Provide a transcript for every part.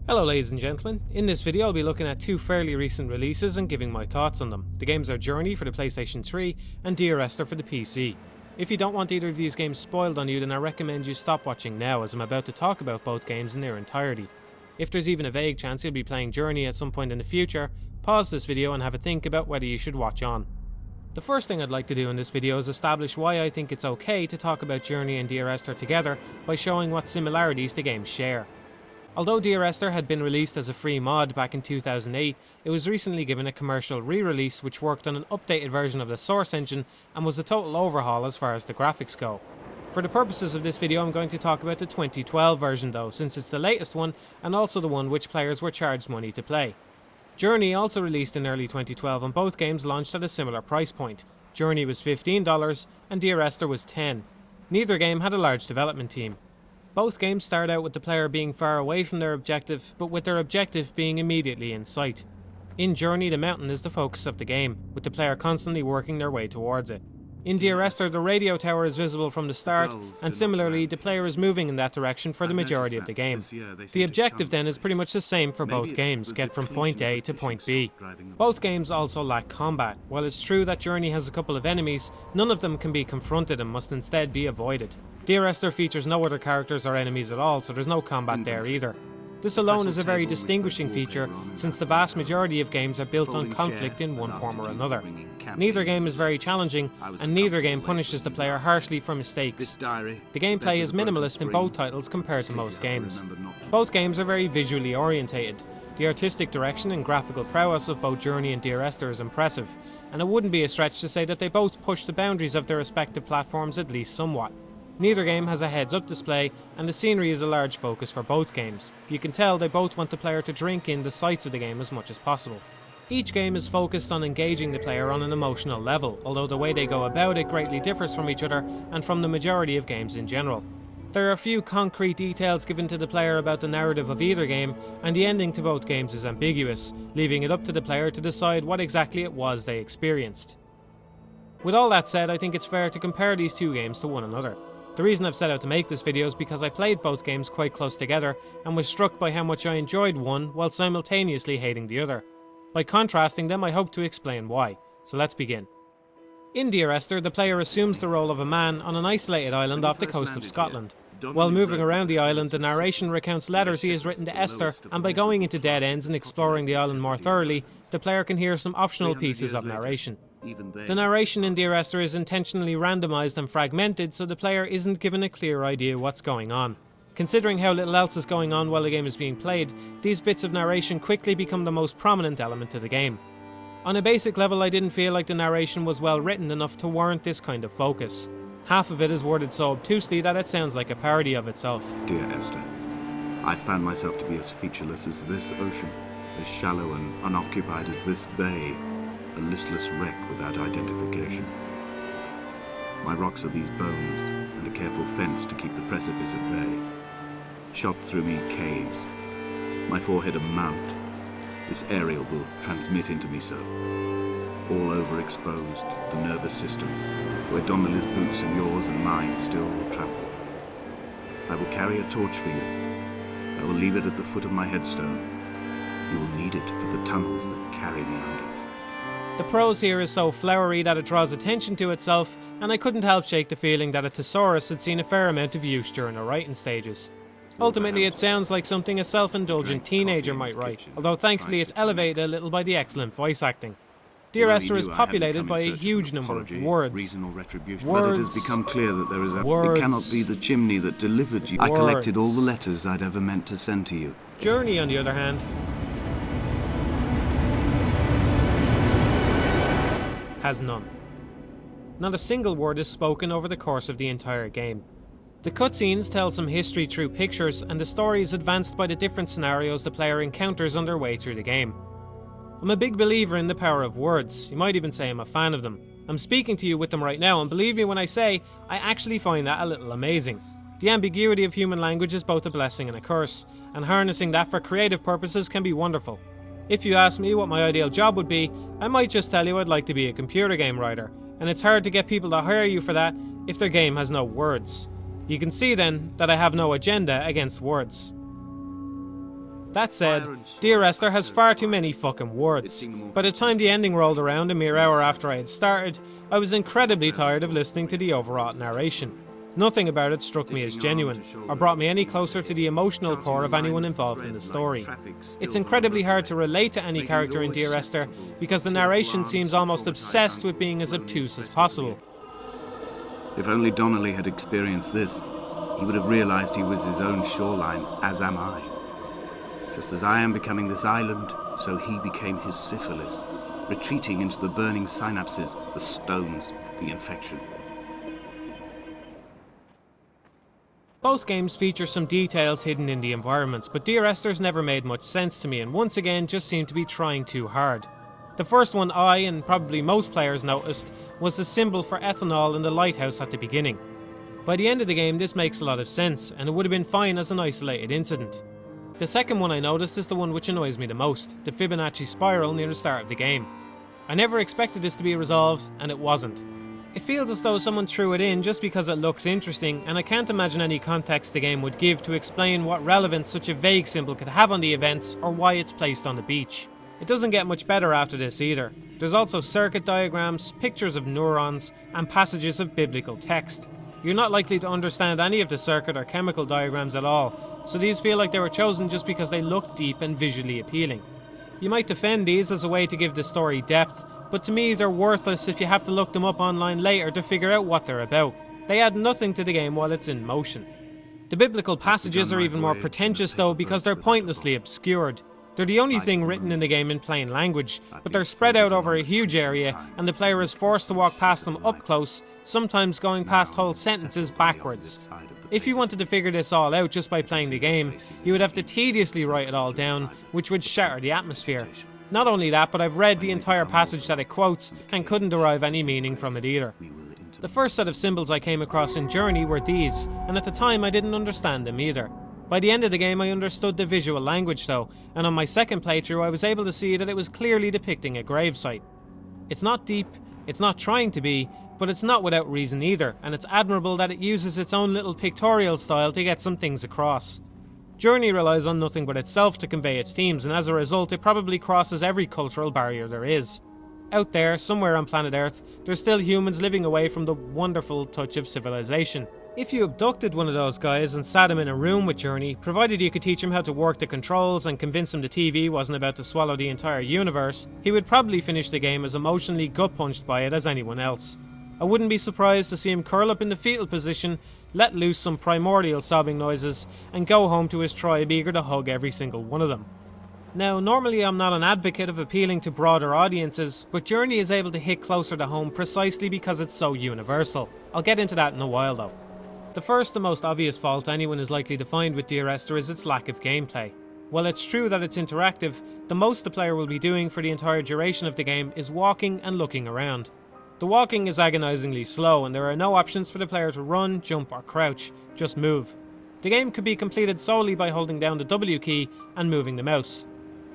Hello ladies and gentlemen, in this video I'll be looking at two fairly recent releases and giving my thoughts on them. The games are Journey for the PlayStation 3 and Dear Esther for the PC. If you don't want either of these games spoiled on you, then I recommend you stop watching now, as I'm about to talk about both games in their entirety. If there's even a vague chance you'll be playing Journey at some point in the future, pause this video and have a think about whether you should watch on. The first thing I'd like to do in this video is establish why I think it's okay to talk about Journey and Dear Esther together by showing what similarities the games share. Although Dear Esther had been released as a free mod back in 2008, it was recently given a commercial re-release which worked on an updated version of the source engine and was a total overhaul as far as the graphics go. For the purposes of this video I'm going to talk about the 2012 version though, since it's the latest one and also the one which players were charged money to play. Journey also released in early 2012 and both games launched at a similar price point. Journey was $15 and Dear Esther was $10. Neither game had a large development team. Both games start out with the player being far away from their objective, but with their objective being immediately in sight. In Journey, the mountain is the focus of the game, with the player constantly working their way towards it. In Dear Esther, the radio tower is visible from the start, and similarly, the player is moving in that direction for the majority of the game. The objective then is pretty much the same for both games, get from point A to point B. Both games also lack combat. While it's true that Journey has a couple of enemies, none of them can be confronted and must instead be avoided. Dear Esther features no other characters or enemies at all, so there's no combat there either. This alone is a very distinguishing feature, since the vast majority of games are built on conflict in one form or another. Neither game is very challenging, and neither game punishes the player harshly for mistakes. The gameplay is minimalist in both titles compared to most games. Both games are very visually orientated. The artistic direction and graphical prowess of both Journey and Dear Esther is impressive, and it wouldn't be a stretch to say that they both push the boundaries of their respective platforms at least somewhat. Neither game has a heads-up display, and the scenery is a large focus for both games. You can tell they both want the player to drink in the sights of the game as much as possible. Each game is focused on engaging the player on an emotional level, although the way they go about it greatly differs from each other and from the majority of games in general. There are a few concrete details given to the player about the narrative of either game, and the ending to both games is ambiguous, leaving it up to the player to decide what exactly it was they experienced. With all that said, I think it's fair to compare these two games to one another. The reason I've set out to make this video is because I played both games quite close together and was struck by how much I enjoyed one while simultaneously hating the other. By contrasting them, I hope to explain why, so let's begin. In Dear Esther, the player assumes the role of a man on an isolated island off the coast of Scotland. While moving around the island, the narration recounts letters he has written to Esther, and by going into dead ends and exploring the island more thoroughly, the player can hear some optional pieces of narration. The narration in Dear Esther is intentionally randomized and fragmented, so the player isn't given a clear idea what's going on. Considering how little else is going on while the game is being played, these bits of narration quickly become the most prominent element to the game. On a basic level, I didn't feel like the narration was well written enough to warrant this kind of focus. Half of it is worded so obtusely that it sounds like a parody of itself. Dear Esther, I found myself to be as featureless as this ocean, as shallow and unoccupied as this bay, a listless wreck without identification. My rocks are these bones, and a careful fence to keep the precipice at bay. Shot through me caves, my forehead a mount. This aerial will transmit into me so. All overexposed, the nervous system, where Donnelly's boots and yours and mine still trample. I will carry a torch for you. I will leave it at the foot of my headstone. You will need it for the tunnels that carry me under. The prose here is so flowery that it draws attention to itself, and I couldn't help shake the feeling that a thesaurus had seen a fair amount of use during the writing stages. Ultimately, it sounds like something a self-indulgent teenager might write, although thankfully it's elevated a little by the excellent voice acting. Dear Esther is populated by a huge number of words. But it has become clear that there is a... It cannot be the chimney that delivered you. I collected all the letters I'd ever meant to send to you. Journey, on the other hand, has none. Not a single word is spoken over the course of the entire game. The cutscenes tell some history through pictures, and the story is advanced by the different scenarios the player encounters on their way through the game. I'm a big believer in the power of words. You might even say I'm a fan of them. I'm speaking to you with them right now, and believe me when I say, I actually find that a little amazing. The ambiguity of human language is both a blessing and a curse, and harnessing that for creative purposes can be wonderful. If you ask me what my ideal job would be, I might just tell you I'd like to be a computer game writer, and it's hard to get people to hire you for that if their game has no words. You can see then that I have no agenda against words. That said, Dear Esther has far too many fucking words. By the time the ending rolled around a mere hour after I had started, I was incredibly tired of listening to the overwrought narration. Nothing about it struck me as genuine, or brought me any closer to the emotional core of anyone involved in the story. It's incredibly hard to relate to any character in Dear Esther, because the narration seems almost obsessed with being as obtuse as possible. If only Donnelly had experienced this, he would have realized he was his own shoreline, as am I. Just as I am becoming this island, so he became his syphilis, retreating into the burning synapses, the stones, the infection. Both games feature some details hidden in the environments, but Dear Esther's never made much sense to me and once again just seemed to be trying too hard. The first one I, and probably most players, noticed was the symbol for ethanol in the lighthouse at the beginning. By the end of the game this makes a lot of sense, and it would have been fine as an isolated incident. The second one I noticed is the one which annoys me the most, the Fibonacci spiral near the start of the game. I never expected this to be resolved, and it wasn't. It feels as though someone threw it in just because it looks interesting, and I can't imagine any context the game would give to explain what relevance such a vague symbol could have on the events or why it's placed on the beach. It doesn't get much better after this either. There's also circuit diagrams, pictures of neurons, and passages of biblical text. You're not likely to understand any of the circuit or chemical diagrams at all, so these feel like they were chosen just because they look deep and visually appealing. You might defend these as a way to give the story depth, but to me they're worthless if you have to look them up online later to figure out what they're about. They add nothing to the game while it's in motion. The biblical passages are even more pretentious though because they're pointlessly obscured. They're the only thing written in the game in plain language, but they're spread out over a huge area and the player is forced to walk past them up close, sometimes going past whole sentences backwards. If you wanted to figure this all out just by playing the game, you would have to tediously write it all down, which would shatter the atmosphere. Not only that, but I've read the entire passage that it quotes and couldn't derive any meaning from it either. The first set of symbols I came across in Journey were these, and at the time I didn't understand them either. By the end of the game I understood the visual language though, and on my second playthrough I was able to see that it was clearly depicting a gravesite. It's not deep, it's not trying to be, but it's not without reason either, and it's admirable that it uses its own little pictorial style to get some things across. Journey relies on nothing but itself to convey its themes, and as a result it probably crosses every cultural barrier there is. Out there, somewhere on planet Earth, there's still humans living away from the wonderful touch of civilization. If you abducted one of those guys and sat him in a room with Journey, provided you could teach him how to work the controls and convince him the TV wasn't about to swallow the entire universe, he would probably finish the game as emotionally gut-punched by it as anyone else. I wouldn't be surprised to see him curl up in the fetal position, let loose some primordial sobbing noises, and go home to his tribe eager to hug every single one of them. Now, normally I'm not an advocate of appealing to broader audiences, but Journey is able to hit closer to home precisely because it's so universal. I'll get into that in a while though. The first and most obvious fault anyone is likely to find with Dear Esther is its lack of gameplay. While it's true that it's interactive, the most the player will be doing for the entire duration of the game is walking and looking around. The walking is agonizingly slow and there are no options for the player to run, jump or crouch, just move. The game could be completed solely by holding down the W key and moving the mouse.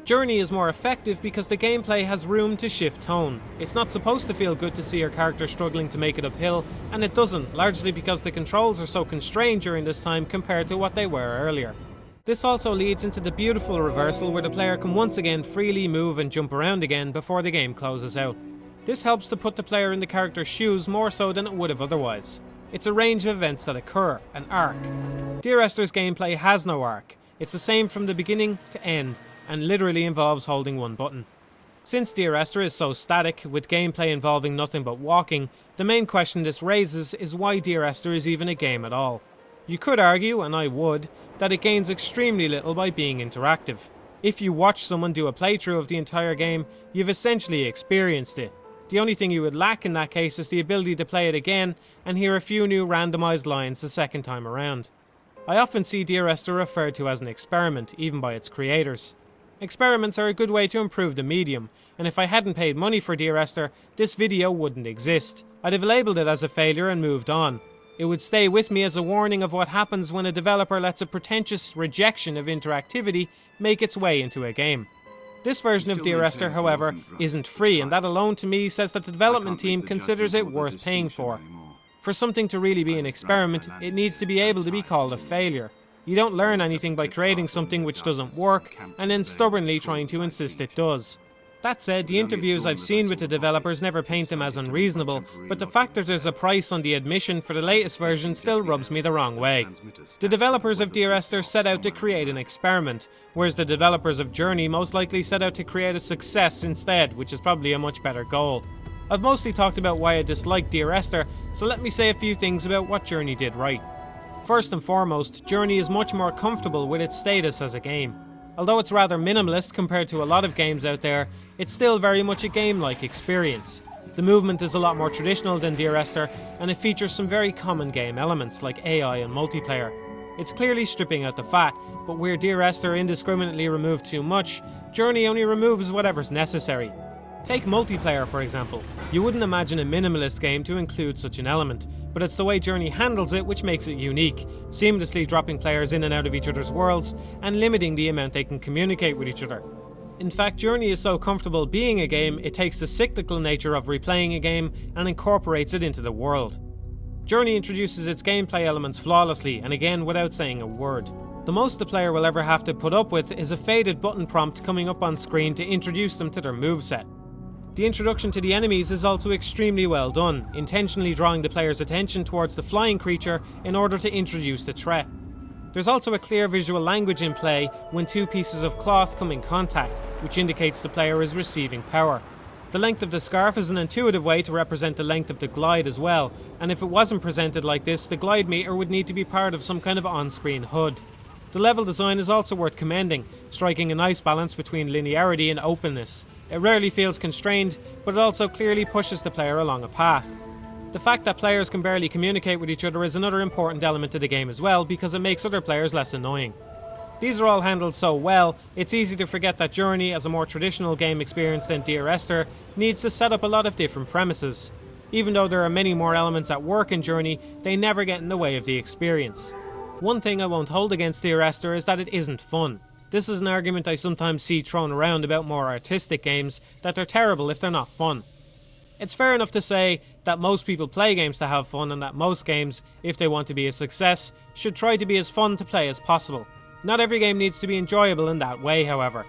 Journey is more effective because the gameplay has room to shift tone. It's not supposed to feel good to see your character struggling to make it uphill, and it doesn't, largely because the controls are so constrained during this time compared to what they were earlier. This also leads into the beautiful reversal where the player can once again freely move and jump around again before the game closes out. This helps to put the player in the character's shoes more so than it would have otherwise. It's a range of events that occur, an arc. Dear Esther's gameplay has no arc. It's the same from the beginning to end, and literally involves holding one button. Since Dear Esther is so static, with gameplay involving nothing but walking, the main question this raises is why Dear Esther is even a game at all. You could argue, and I would, that it gains extremely little by being interactive. If you watch someone do a playthrough of the entire game, you've essentially experienced it. The only thing you would lack in that case is the ability to play it again and hear a few new randomized lines the second time around. I often see Dear Esther referred to as an experiment, even by its creators. Experiments are a good way to improve the medium, and if I hadn't paid money for Dear Esther, this video wouldn't exist. I'd have labelled it as a failure and moved on. It would stay with me as a warning of what happens when a developer lets a pretentious rejection of interactivity make its way into a game. This version of Dear Esther, however, isn't free, and that alone to me says that the development team considers it worth paying for. For something to really be an experiment, it needs to be able to be called a failure. You don't learn anything by creating something which doesn't work, and then stubbornly trying to insist it does. That said, the interviews I've seen with the developers never paint them as unreasonable, but the fact that there's a price on the admission for the latest version still rubs me the wrong way. The developers of Dear Esther set out to create an experiment, whereas the developers of Journey most likely set out to create a success instead, which is probably a much better goal. I've mostly talked about why I dislike Dear Esther, so let me say a few things about what Journey did right. First and foremost, Journey is much more comfortable with its status as a game. Although it's rather minimalist compared to a lot of games out there, it's still very much a game-like experience. The movement is a lot more traditional than Dear Esther, and it features some very common game elements like AI and multiplayer. It's clearly stripping out the fat, but where Dear Esther indiscriminately removed too much, Journey only removes whatever's necessary. Take multiplayer for example. You wouldn't imagine a minimalist game to include such an element, but it's the way Journey handles it which makes it unique, seamlessly dropping players in and out of each other's worlds and limiting the amount they can communicate with each other. In fact, Journey is so comfortable being a game, it takes the cyclical nature of replaying a game and incorporates it into the world. Journey introduces its gameplay elements flawlessly, and again without saying a word. The most the player will ever have to put up with is a faded button prompt coming up on screen to introduce them to their moveset. The introduction to the enemies is also extremely well done, intentionally drawing the player's attention towards the flying creature in order to introduce the threat. There's also a clear visual language in play when two pieces of cloth come in contact, which indicates the player is receiving power. The length of the scarf is an intuitive way to represent the length of the glide as well, and if it wasn't presented like this, the glide meter would need to be part of some kind of on-screen HUD. The level design is also worth commending, striking a nice balance between linearity and openness. It rarely feels constrained, but it also clearly pushes the player along a path. The fact that players can barely communicate with each other is another important element to the game as well, because it makes other players less annoying. These are all handled so well, it's easy to forget that Journey, as a more traditional game experience than Dear Esther, needs to set up a lot of different premises. Even though there are many more elements at work in Journey, they never get in the way of the experience. One thing I won't hold against Dear Esther is that it isn't fun. This is an argument I sometimes see thrown around about more artistic games, that they're terrible if they're not fun. It's fair enough to say that most people play games to have fun, and that most games, if they want to be a success, should try to be as fun to play as possible. Not every game needs to be enjoyable in that way, however.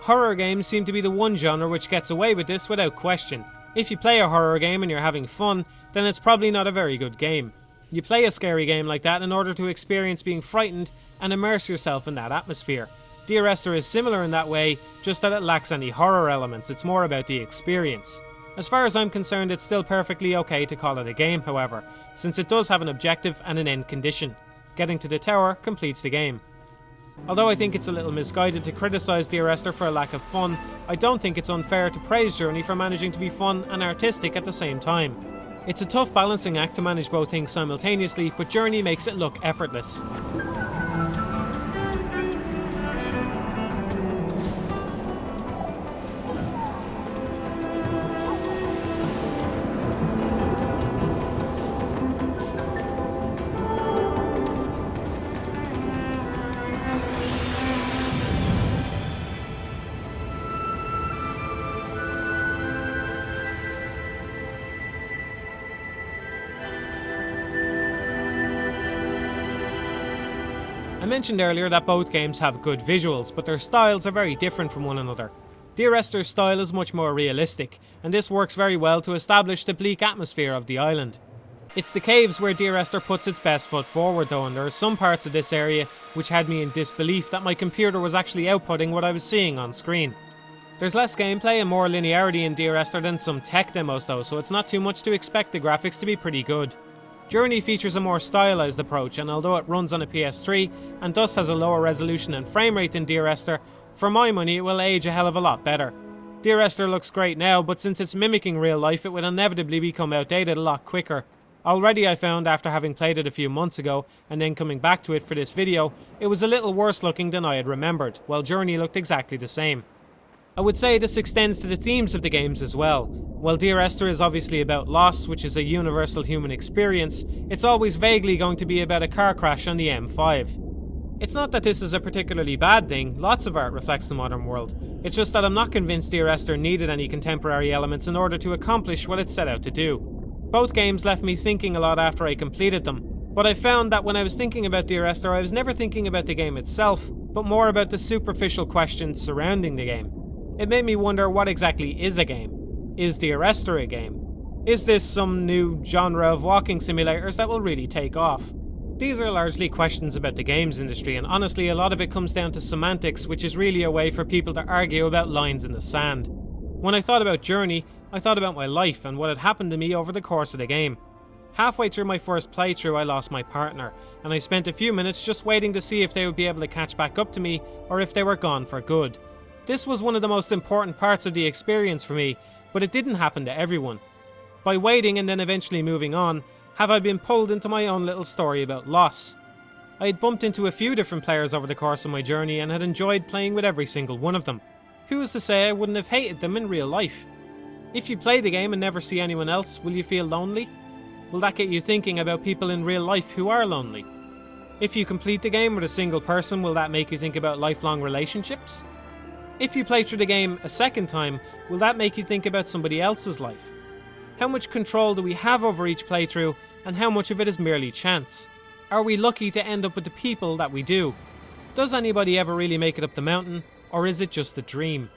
Horror games seem to be the one genre which gets away with this without question. If you play a horror game and you're having fun, then it's probably not a very good game. You play a scary game like that in order to experience being frightened and immerse yourself in that atmosphere. Dear Esther is similar in that way, just that it lacks any horror elements. It's more about the experience. As far as I'm concerned, it's still perfectly okay to call it a game, however, since it does have an objective and an end condition. Getting to the tower completes the game. Although I think it's a little misguided to criticise Dear Esther for a lack of fun, I don't think it's unfair to praise Journey for managing to be fun and artistic at the same time. It's a tough balancing act to manage both things simultaneously, but Journey makes it look effortless. I mentioned earlier that both games have good visuals, but their styles are very different from one another. Dear Esther's style is much more realistic, and this works very well to establish the bleak atmosphere of the island. It's the caves where Dear Esther puts its best foot forward though, and there are some parts of this area which had me in disbelief that my computer was actually outputting what I was seeing on screen. There's less gameplay and more linearity in Dear Esther than some tech demos though, so it's not too much to expect the graphics to be pretty good. Journey features a more stylized approach, and although it runs on a PS3 and thus has a lower resolution and frame rate than Dear Esther, for my money it will age a hell of a lot better. Dear Esther looks great now, but since it's mimicking real life it will inevitably become outdated a lot quicker. Already I found, after having played it a few months ago and then coming back to it for this video, it was a little worse looking than I had remembered, while Journey looked exactly the same. I would say this extends to the themes of the games as well. While Dear Esther is obviously about loss, which is a universal human experience, it's always vaguely going to be about a car crash on the M5. It's not that this is a particularly bad thing, lots of art reflects the modern world. It's just that I'm not convinced Dear Esther needed any contemporary elements in order to accomplish what it set out to do. Both games left me thinking a lot after I completed them. But I found that when I was thinking about Dear Esther, I was never thinking about the game itself, but more about the superficial questions surrounding the game. It made me wonder, what exactly is a game? Is Dear Esther a game? Is this some new genre of walking simulators that will really take off? These are largely questions about the games industry, and honestly a lot of it comes down to semantics, which is really a way for people to argue about lines in the sand. When I thought about Journey, I thought about my life and what had happened to me over the course of the game. Halfway through my first playthrough I lost my partner, and I spent a few minutes just waiting to see if they would be able to catch back up to me or if they were gone for good. This was one of the most important parts of the experience for me, but it didn't happen to everyone. By waiting and then eventually moving on, have I been pulled into my own little story about loss. I had bumped into a few different players over the course of my journey and had enjoyed playing with every single one of them. Who is to say I wouldn't have hated them in real life? If you play the game and never see anyone else, will you feel lonely? Will that get you thinking about people in real life who are lonely? If you complete the game with a single person, will that make you think about lifelong relationships? If you play through the game a second time, will that make you think about somebody else's life? How much control do we have over each playthrough, and how much of it is merely chance? Are we lucky to end up with the people that we do? Does anybody ever really make it up the mountain, or is it just a dream?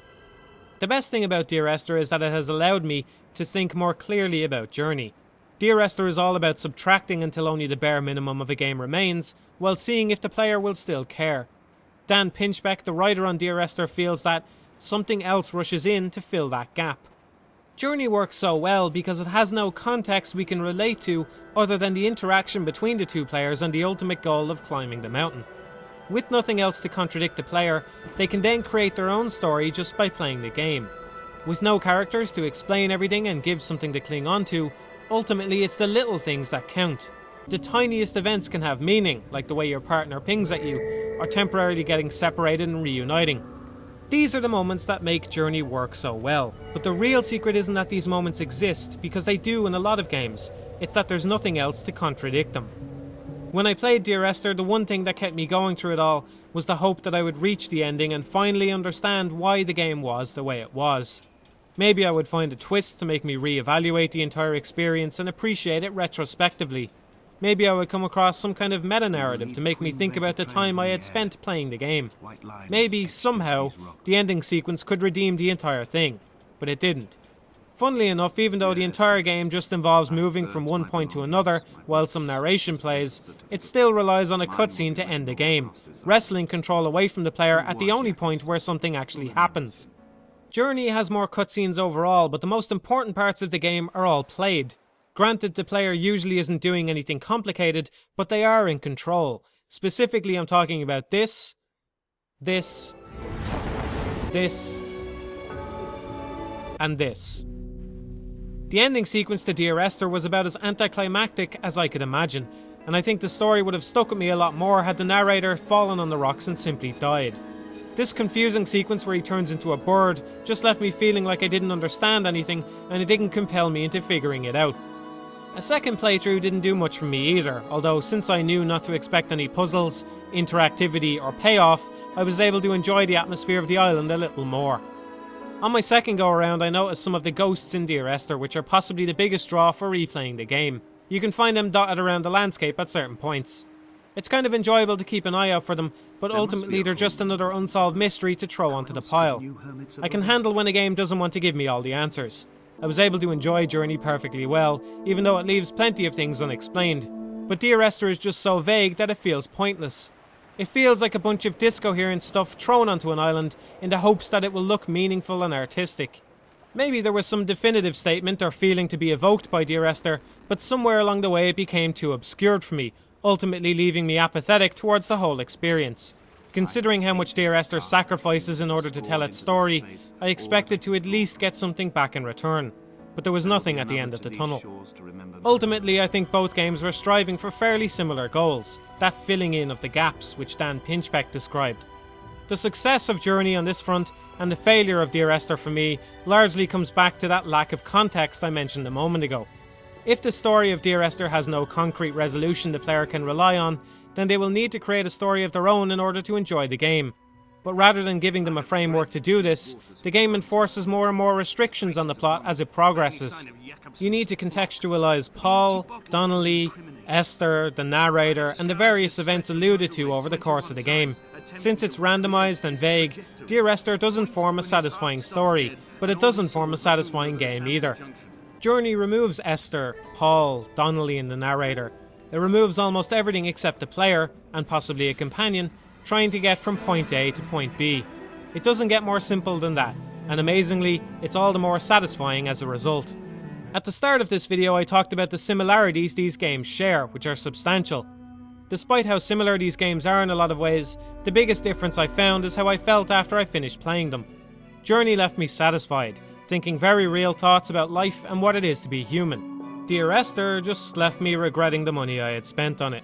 The best thing about Dear Esther is that it has allowed me to think more clearly about Journey. Dear Esther is all about subtracting until only the bare minimum of a game remains, while seeing if the player will still care. Dan Pinchbeck, the writer on Dear Esther, feels that something else rushes in to fill that gap. Journey works so well because it has no context we can relate to other than the interaction between the two players and the ultimate goal of climbing the mountain. With nothing else to contradict the player, they can then create their own story just by playing the game. With no characters to explain everything and give something to cling on to, ultimately it's the little things that count. The tiniest events can have meaning, like the way your partner pings at you, or temporarily getting separated and reuniting. These are the moments that make Journey work so well, but the real secret isn't that these moments exist, because they do in a lot of games, it's that there's nothing else to contradict them. When I played Dear Esther, the one thing that kept me going through it all was the hope that I would reach the ending and finally understand why the game was the way it was. Maybe I would find a twist to make me re-evaluate the entire experience and appreciate it retrospectively. Maybe I would come across some kind of meta-narrative to make me think about the time I had spent playing the game. Maybe, somehow, the ending sequence could redeem the entire thing, but it didn't. Funnily enough, even though the entire game just involves moving from one point to another while some narration plays, it still relies on a cutscene to end the game, wresting control away from the player at the only point where something actually happens. Journey has more cutscenes overall, but the most important parts of the game are all played. Granted, the player usually isn't doing anything complicated, but they are in control. Specifically, I'm talking about this, and this. The ending sequence to Dear Esther was about as anticlimactic as I could imagine, and I think the story would have stuck with me a lot more had the narrator fallen on the rocks and simply died. This confusing sequence where he turns into a bird just left me feeling like I didn't understand anything, and it didn't compel me into figuring it out. A second playthrough didn't do much for me either, although since I knew not to expect any puzzles, interactivity or payoff, I was able to enjoy the atmosphere of the island a little more. On my second go around, I noticed some of the ghosts in Dear Esther, which are possibly the biggest draw for replaying the game. You can find them dotted around the landscape at certain points. It's kind of enjoyable to keep an eye out for them, but ultimately they're just another unsolved mystery to throw onto the pile. I can handle when a game doesn't want to give me all the answers. I was able to enjoy Journey perfectly well, even though it leaves plenty of things unexplained. But Dear Esther is just so vague that it feels pointless. It feels like a bunch of discoherent stuff thrown onto an island in the hopes that it will look meaningful and artistic. Maybe there was some definitive statement or feeling to be evoked by Dear Esther, but somewhere along the way it became too obscured for me, ultimately leaving me apathetic towards the whole experience. Considering how much Dear Esther sacrifices in order to tell its story, I expected to at least get something back in return, but there was nothing at the end of the tunnel. Ultimately, I think both games were striving for fairly similar goals, that filling in of the gaps which Dan Pinchbeck described. The success of Journey on this front, and the failure of Dear Esther for me, largely comes back to that lack of context I mentioned a moment ago. If the story of Dear Esther has no concrete resolution the player can rely on, then they will need to create a story of their own in order to enjoy the game. But rather than giving them a framework to do this, the game enforces more and more restrictions on the plot as it progresses. You need to contextualize Paul, Donnelly, Esther, the narrator, and the various events alluded to over the course of the game. Since it's randomised and vague, Dear Esther doesn't form a satisfying story, but it doesn't form a satisfying game either. Journey removes Esther, Paul, Donnelly and the narrator. It removes almost everything except the player, and possibly a companion, trying to get from point A to point B. It doesn't get more simple than that, and amazingly, it's all the more satisfying as a result. At the start of this video I talked about the similarities these games share, which are substantial. Despite how similar these games are in a lot of ways, the biggest difference I found is how I felt after I finished playing them. Journey left me satisfied, thinking very real thoughts about life and what it is to be human. Dear Esther just left me regretting the money I had spent on it.